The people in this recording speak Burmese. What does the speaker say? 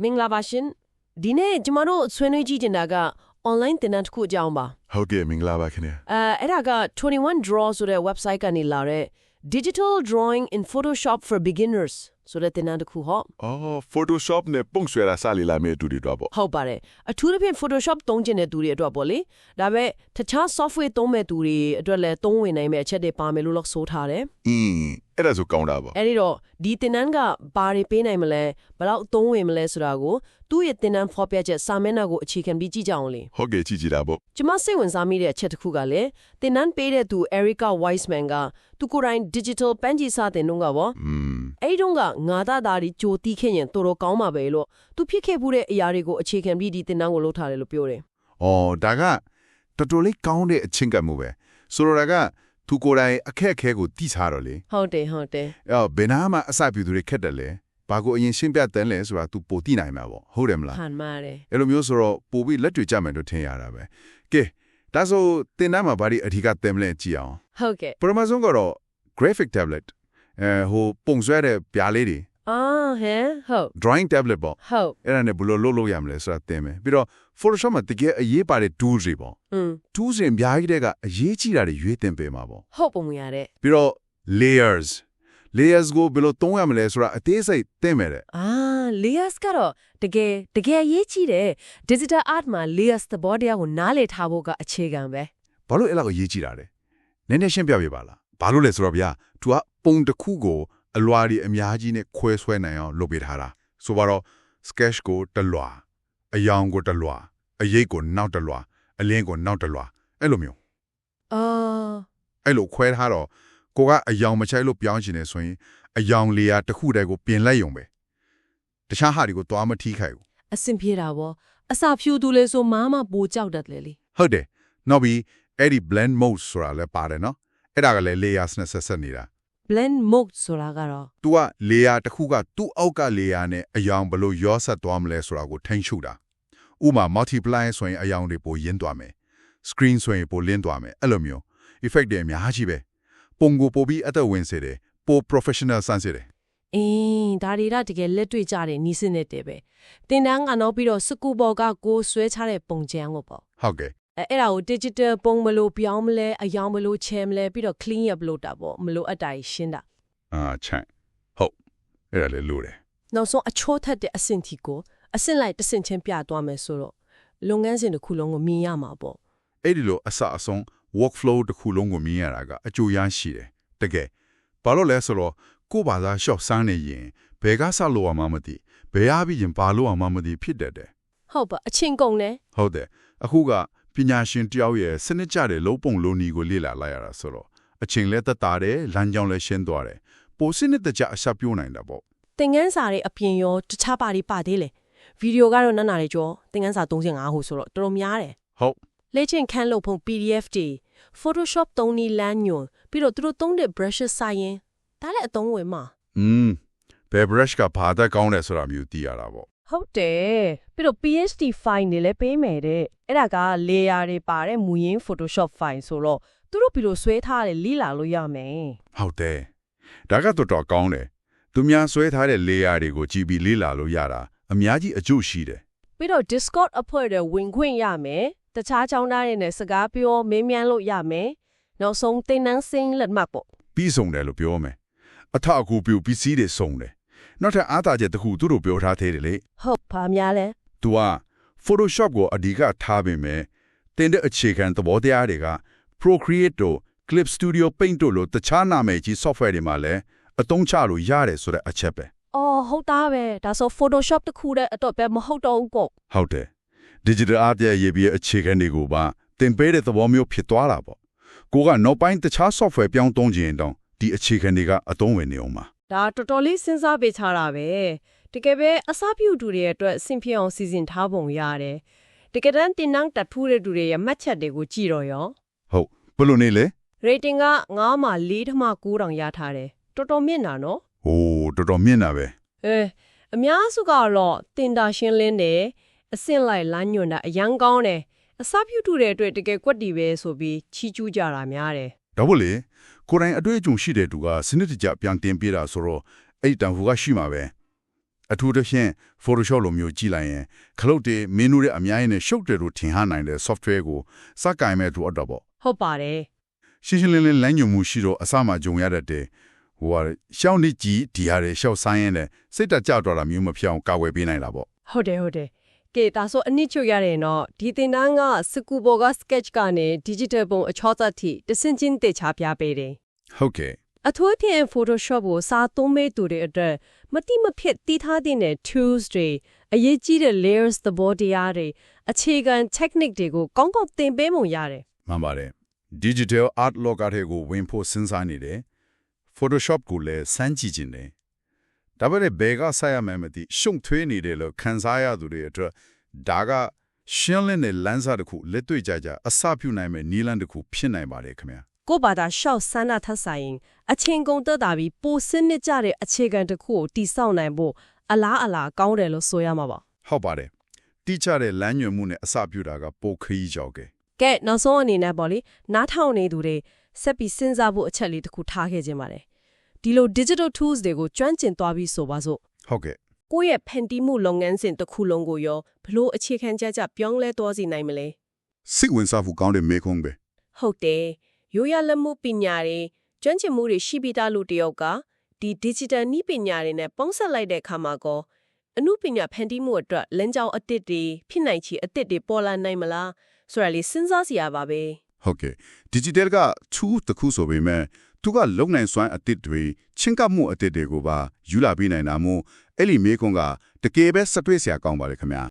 မင်္ဂလာပါရှင်ဒီနေ့ကျမတို့ဆွေးနွေးကြည့်နေတာက online သင်တန်းတစ်ခုအကြောင်းပါဟုတ်ကဲ့မင်္ဂလာပါခင်ဗျာအဲ့ဒါက21 Draw ဆိုတဲ့ website ကနေလာတဲ့ Digital Drawing in Photoshop for Beginners ဆိုတဲ့သင်တန်းတစ်ခုဟောPhotoshop နဲ့ပုံဆွဲတာစလေလာမယ့်အတူတွေတော့ပေါ့ဟုတ်ပါတယ်အထူးသဖြင့် Photoshop သုံးကျင်တဲ့သူတွေအတွက်ပေါ့လေဒါပေမဲ့တခြား software သုံးမဲ့သူတွေအတွက်လည်းသုံးဝင်နိုင်မယ့်အချက်တွေပါမယ်လို့ဆိုထားတယ်အဲ့ဒါဆိုကောင်းတာပေါ့အဲ့ဒီတော့ဒီသင်တန်းကဘာတွေပေးနိုင်မလဲဘယ်တော့သုံးဝင်မလဲဆိုတာကိုသူ့ရဲ့သင်တန်းဖော်ပြချက်စာမျက်နှာကိုအခြေခံပြီးကြည့်ကြအောင်လေဟုတ်ကဲ့ကြည့်တာပေါ့ကျမစိတ်ဝင်စားမိတဲ့အချက်တစ်ခုကလည်းသင်တန်းပေးတဲ့သူ Erica Wiseman ကသူကိုယ်တိုင် digital ပန်းကြီးစတဲ့နှုန်းကပေါ့အဲ့ဒီတော့ကငါသားသားဒီကြိုတီးခဲ့ရင်တော်တော်ကောင်းပါပဲလို့သူဖြစ်ခဲ့မှုတဲ့အရာတွေကိုအခြေခံပြီးဒီသင်တန်းကိုလုပ်ထားတယ်လို့ပြောတယ်ဒါကတော်တော်လေးကောင်းတဲ့အချင်းကမှုပဲဆိုတော့ကသူကိုယ်တိုင်အခက်အခဲကိုသိထားတော့လေဟုတ်တယ်ဘယ်နာမှအစပြုသူတွေခက်တယ်လေဘာကိုအရင်ရှင်းပြတယ်လဲဆိုတာ तू ပိုသိနိုင်မှာပေါ့ဟုတ်တယ်မလားမှန်ပါတယ်အဲ့လိုမျိုးဆိုတော့ပိုပြီးလက်တွေ့ကြမယ်လို့ထင်ရတာပဲကဲဒါဆိုသင်တန်းမှာဘာဒီအဓိကသင်မလဲကြည့်အောင်ဟုတ်ကဲ့ပထမဆုံးကတော့ graphic tablet ဟိုပုံဆွဲတဲ့ပြားလေးတွေဟုတ် drawing tablet ပေါ့ဟုတ်အဲ့ဒါနဲ့ဘယ်လိုလုပ်ရမလဲဆိုတာသင်မယ်ပြီးတော့ Photoshop မှာတကယ်အရေးပါတဲ့ tools တွေပေါ့tools တွေအများကြီးတဲ့အရေးကြီးတာတွေရွေးသင်ပေးမှာပေါ့ဟုတ်ပုံရတဲ့ပြီးတော့ layers ကိုဘယ်လိုသုံးရမလဲဆိုတာအသေးစိတ်သင်မယ်တဲ့layers ကတော့တကယ်ရေးကြည့်တယ် digital art မှာ layers သဘောတရားကိုနားလည်ထားဖို့ကအခြေခံပဲဘာလို့အဲ့လောက်ရေးကြည့်တာလဲနည်းနည်းရှင်းပြပေးပါလားဘာလို့လဲဆိုတော့ဗျာ तू ကပုံတစ်ခုကိုအလွာတွေအများကြီးနဲ့ခွဲဆွဲနိုင်အောင်လုပ်ပေးထားတာဆိုတော့ sketch ကိုတစ်လွာအယောင်ကိုတစ်လွာအရိပ်ကိုနောက်တစ်လွာအလင်းကိုနောက်တစ်လွာအဲ့လိုမျိုးအဲ့လိုခွဲထားတော့ကိုကအယောင်မချိုက်လို့ပြောင်းချင်နေဆိုရင်အယောင်လေးရာတစ်ခုတည်းကိုပြင်လိုက်ရုံပဲတခြားဟာတွေကိုသွားမထိခိုက်ဘူးအဆင်ပြေတာပေါ့အစာဖြူသူလေဆိုမားမပိုကြောက်တတ်လေလေဟုတ်တယ်နောက်ပြီးအဲ့ဒီ blend mode ဆိုတာလည်းပါတယ်နော်အဲ့ဒါကလည်း layers နဲ့ဆက်နေတာ blend mode ဆိုတာကတော့ तू က layer တစ်ခုကသူ့အောက်က layer နဲ့အယောင်ဘလို့ရောဆက်သွားမလဲဆိုတာကိုထိန်းချုပ်တာဥမာ multiply ဆိုရင်အယောင်တွေပိုရင်းသွားမယ် screen ဆိုရင်ပိုလင်းသွားမယ်အဲ့လိုမျိုး effect တွေအများကြီးပဲပုံကိုပိုပြီးအသက်ဝင်စေတယ်ပို professional ဆန်းစေတယ်ဒါတွေကတကယ်လက်တွေ့ကြတဲ့နီးစနစ်တွေပဲသင်တန်းကနောက်ပြီးတော့စကူဘော်ကကိုဆွဲချတဲ့ပုံချမ်းကိုပေါ့ဟုတ်ကဲ့အဲ့ဒါကို digital ပုံမလို့ပြောင်းမလဲအယောင်မလို့ချဲမလဲပြီးတော့ clean up လုပ်တာပေါ့မလို့အတိုင်ရှင်းတာချန့်ဟုတ်အဲ့ဒါလည်းလို့တယ်နောက်ဆုံးအချိုးထက်တဲ့အဆင့်တီကိုအဆင့်လိုက်တစ်ဆင့်ချင်းပြသွားမယ်ဆိုတော့လုပ်ငန်းစဉ်တစ်ခုလုံးကိုမြင်ရမှာပေါ့အဲ့ဒီလိုအစအဆုံး workflow တစ်ခုလုံးကိုမြင်ရတာကအကျိုးရရှိတယ်တကယ်ဘာလို့လဲဆိုတော့ကိုယ့်ဘာသာရှော့စမ်းနေရင်ဘယ်ကစလို့ရမှာမသိဘယ်အားပြီးရင်ဘာလို့ရမှာမသိဖြစ်တတ်တယ်ဟုတ်ပါအချင်းကုန်တယ်ဟုတ်တယ်အခုကပညာရှင်တယောက်ရဲ့စနစ်ကျတဲ့လုံးပုံလုံးနီကိုလေ့လာလိုက်ရတာဆိုတော့အချင်းလဲသက်သာတယ်လမ်းကြောင်းလဲရှင်းသွားတယ်ပိုစနစ်တကျအဆက်ပြိုးနိုင်တာပေါ့သင်ခန်းစာတွေအပြင်ရောတခြားပါသေးလေဗီဒီယိုကတော့နားလေးကျော်သင်ခန်းစာ35ဟိုဆိုတော့တော်တော်များတယ်ဟုတ်လေ့ကျင့်ခန်းလုပ်ဖို့ PDF တွေ Photoshop သုံးနည်းလမ်းညွန်ပြီးတော့သူတို့သုံးတဲ့ brushes ဆိုင်ရင်ဒါလည်းအသုံးဝင်မှာဘယ် brush ကဘာသက်ကောင်းတယ်ဆိုတာမျိုးသိရတာပေါ့ဟုတ်တယ်ပြီးတော့ PSD file တွေလည်းပေးမယ်တဲ့အဲ့ဒါက layer တွေပါတဲ့မူရင်း Photoshop file ဆိုတော့သူတို့ပြီးတော့ဆွဲထားတယ်လိလာလို့ရမယ်ဟုတ်တယ်ဒါကတော်ကောင်းတယ်သူများဆွဲထားတဲ့ layer တွေကိုကြည့်ပြီးလိလာလို့ရတာအများကြီးအကျိုးရှိတယ်ပြီးတော့ Discord အဖွဲ့တွေဝင်ခွင့်ရမယ်တခြားကျောင်းသားတွေနဲ့စကားပြောမေးမြန်းလို့ရမယ်နောက်ဆုံးသင်တန်းစင်းလက်မှတ်ပေါ့ပြီးဆုံးတယ်လို့ပြောမယ်အထအကူပြုပစ္စည်းတွေစုံတယ်နောက်ထပ်အားသာချက်တစ်ခုသူတို့ပြောထားသေးတယ်လေဟုတ်ပါများလဲ तू က Photoshop ကိုအဓိကထားပေမဲ့တင်တဲ့အခြေခံသဘောတရားတွေက Procreate တို့ Clip Studio Paint တို့လိုတခြားနာမည်ကြီး software တွေမှာလည်းအသုံးချလို့ရတယ်ဆိုတဲ့အချက်ပဲဟုတ်သားပဲဒါဆို Photoshop တခုတည်းတော့ပဲမဟုတ်တော့ဘူးပေါ့ဟုတ်တယ် Digital Art ရဲ့ရေးပြီးအခြေခံတွေကိုပါသင်ပေးတဲ့သဘောမျိုးဖြစ်သွားတာပေါ့ကိုကနောက်ပိုင်းတခြား software ပြောင်းသုံးခြင်းတောင်ဒီအခြေခံတွေကအသုံးဝင်နေအောင်ပါဒါတော်တော်လေးစဉ်းစားပေးချတာပဲတကယ်ပဲအစပြုသူတွေအတွက်အဆင်ပြေအောင်စီစဉ်ထားပုံရတယ်တကယ်တမ်းတင်နှောင်းတတ်ဖူးတဲ့သူတွေရဲ့မှတ်ချက်တွေကိုကြည့်တော့ရောဟုတ်ဘယ်လိုနေလဲ rating က9မှာ4.9တောင်ရထားတယ်တော်တော်မြင့်တာနော်ဟိုးတော်တော်မြင့်တာပဲအများစုကတော့တင်တာရှင်းလင်းတယ်အဆင့်လိုက်လမ်းညွှန်တာအရန်ကောင်းတယ်အစပြုသူတွေအတွက်တကယ်ကွက်တီပဲဆိုပြီးချီးကျူးကြတာများတယ်ဒါဘူးလေကိုယ်တိုင်အတွေ့အကြုံရှိတဲ့သူကစနစ်တကျပြန်တင်ပြတာဆိုတော့အဲ့တန်ဖိုးကရှိမှာပဲ အထူးသဖြင့် Photoshop လိုမျိုးကြည့်လိုက်ရင်ခလုတ်တွေမင်းတို့ရဲ့အများကြီးနဲ့ရှုပ်တယ်လို့ထင်ဟနိုင်တဲ့ software ကိုစကင်မဲ့သူအတော့ပေါ့ ဟုတ်ပါတယ် ရှင်းရှင်းလင်းလင်းလမ်းညွှန်မှုရှိတော့အစမှဂျုံရတတ်တယ်ဟိုဟာရှောင်းနေကြည့်ဒီဟာတွေရှောက်ဆိုင်ရင်လည်းစိတ်တကြတော့တာမျိုးမဖြစ်အောင်ကာဝယ်ပေးနိုင်တာပေါ့ ဟုတ်တယ်ကဲဒါဆိုအနည်းချုပ်ရတယ်နော်ဒီသင်တန်းကစကူဘောက sketch ကနေ digital ပုံအချောသတ်ထိတဆင့်ချင်းတေချာပြပေးတယ် ဟုတ်ကဲ့ အထူးဖြင့် Photoshop ကိုစာသုံးမဲ့သူတွေအတွက်မတိမဖြစ်တည်ထားတဲ့ tools တွေအရေးကြီးတဲ့ layers သဘောတရားတွေအခြေခံ technique တွေကိုကောင်းကောင်းသင်ပေးမှုရတယ် မှန်ပါတယ် digital art လောကထဲကိုဝင်ဖို့စဉ်းစားနေတယ် Photoshop ကိုလည်းစမ်းကြည့်ခြင်းတယ်ဒါပေမဲ့ဘယ်ကဆက်ရမယ်မသိရှုံထွေးနေတယ်လို့ခံစားရသူတွေအတွက်ဒါကရှင်းလင်းတဲ့လမ်းစာတစ်ခုလက်တွေ့ကြကြအစပြုနိုင်မဲ့နီးလန်းတစ်ခုဖြစ်နိုင်ပါတယ်ခင်ဗျာ ကိုဘာသာရှောက်ဆန္ဒထက်ဆိုင်အချင်းကုန်တက်တာပြီးပိုစနစ်ကြတဲ့အခြေခံတစ်ခုကိုတိစောက်နိုင်ဖို့အလားကောင်းတယ်လို့ဆိုရမှာပါ ဟုတ်ပါတယ်တိကျတဲ့လမ်းညွှန်မှုနဲ့အစပြုတာကပိုခရီးကြောက်ကဲ ကဲနောက်ဆုံးအနေနဲ့ပေါ့လေနားထောင်နေသူတွေဆက်ပြီးစဉ်းစားဖို့အချက်လေးတစ်ခုထားခဲ့ခြင်းပါတယ်ဒီလို digital tools တွေကိုကျွမ်းကျင်သွားပြီးဆိုပါစို့ ဟုတ်ကဲ့ ကိုယ့်ရဲ့ဖန်တီးမှုလုပ်ငန်းစဉ်တစ်ခုလုံးကိုရောဘလို့အခြေခံကြပြောင်းလဲသွားစေနိုင်မလဲ စိတ်ဝင်စားဖို့ကောင်းတဲ့မေခွန်းပဲ ဟုတ်တယ်ရိုးရလက်မှုပညာတွေကျွမ်းကျင်မှုတွေရှိပြီးသားလူတစ်ယောက်ကဒီ digital နည်းပညာတွေနဲ့ပေါင်းစပ်လိုက်တဲ့အခါမှာကောအမှုပညာဖန်တီးမှုအတွက်လမ်းကြောင်းအသစ်တွေဖြစ်နိုင်ချေအသစ်တွေပေါ်လာနိုင်မလားဆိုတာလေးစဉ်းစားစရာပါပဲ ဟုတ်ကဲ့ digital က2တခုဆိုပေမဲ့သူကလုံနိုင်စွမ်းအသစ်တွေချင်းကပ်မှုအသစ်တွေကိုပါယူလာပြီးနိုင်တာမို့အဲ့ဒီမေခွန်းကတကယ်ပဲစတွေ့စရာကောင်းပါလေခင်ဗျာ